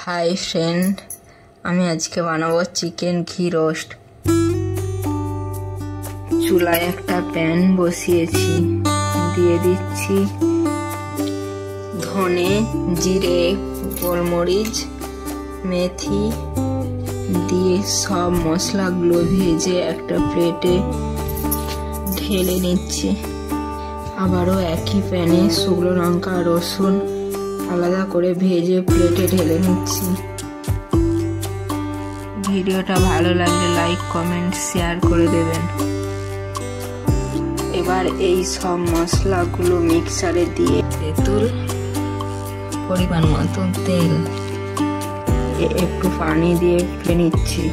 Hi friend, আমি আজকে বানাবো চিকেন ঘি রোস্ট। চুলায় একটা প্যান বসিয়েছি, দিয়ে দিচ্ছি ধনে, জিরে, গোলমরিচ, মেথি দিয়ে সব মশলাগুলো ভেজে একটা প্লেটে ঢেলে নিচ্ছি। আবারও একই প্যানে শুকনো লঙ্কা, রসুন আলাদা করে ভেজে প্লেটে ঢেলে নিচ্ছি। ভিডিওটা ভালো লাগলে লাইক, কমেন্ট, শেয়ার করে দেবেন। এবার এই সব মশলাগুলো মিক্সারে দিয়ে তেঁতুল, পরিমাণ মতন তেল, একটু পানি দিয়ে ফেলে নিচ্ছি।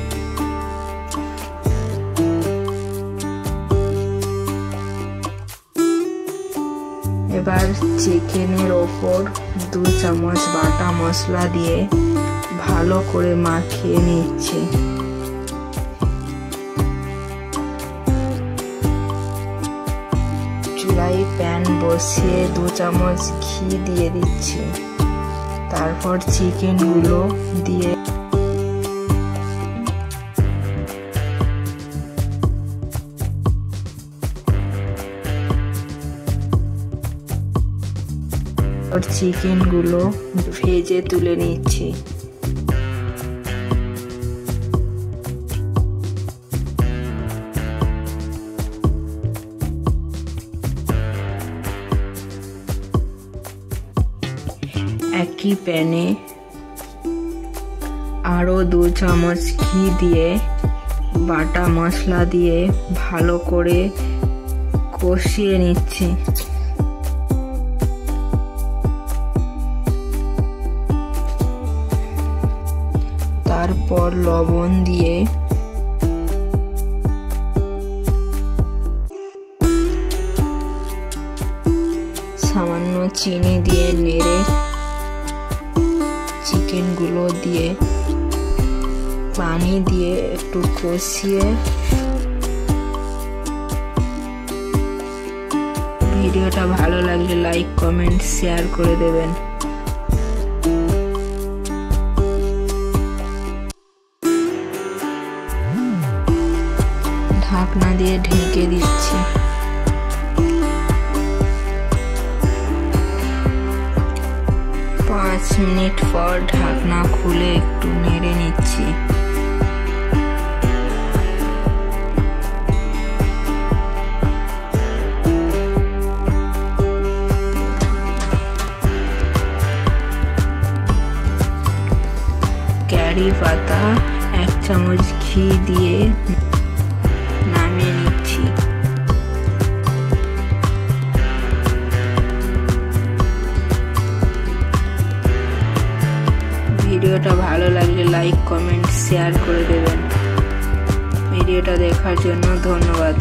এবার চিকেনের ওপর 2 চামচ বাটা মশলা দিয়ে ভালো করে মাখিয়ে নিচ্ছি। চুলায় প্যান বসিয়ে 2 চামচ ঘি দিয়ে দিচ্ছি। তারপর চিকেনগুলো দিয়ে চিকেনগুলো ভেজে তুলে নিচ্ছি। একই প্যানে আরো 2 চামচ ঘি দিয়ে বাটা মশলা দিয়ে ভালো করে কষিয়ে নিচ্ছি। তারপর লবণ দিয়ে সামান্য চিনি দিয়ে নেড়ে চিকেনগুলো দিয়ে পানি দিয়ে একটু কষিয়ে ভিডিওটা ভালো লাগলে লাইক, কমেন্ট, শেয়ার করে দেবেন। ঢাকনা দিয়ে ঢেকে দিচ্ছি। 5 মিনিট পর ঢাকনা খুলে একটু নেড়ে নিচ্ছি। কারি পাতা 1 চামচ ঘি দিয়ে নামিয়ে নিচ্ছি। ভিডিওটা ভালো লাগলে লাইক, কমেন্ট, শেয়ার করে দেবেন। ভিডিওটা দেখার জন্য ধন্যবাদ।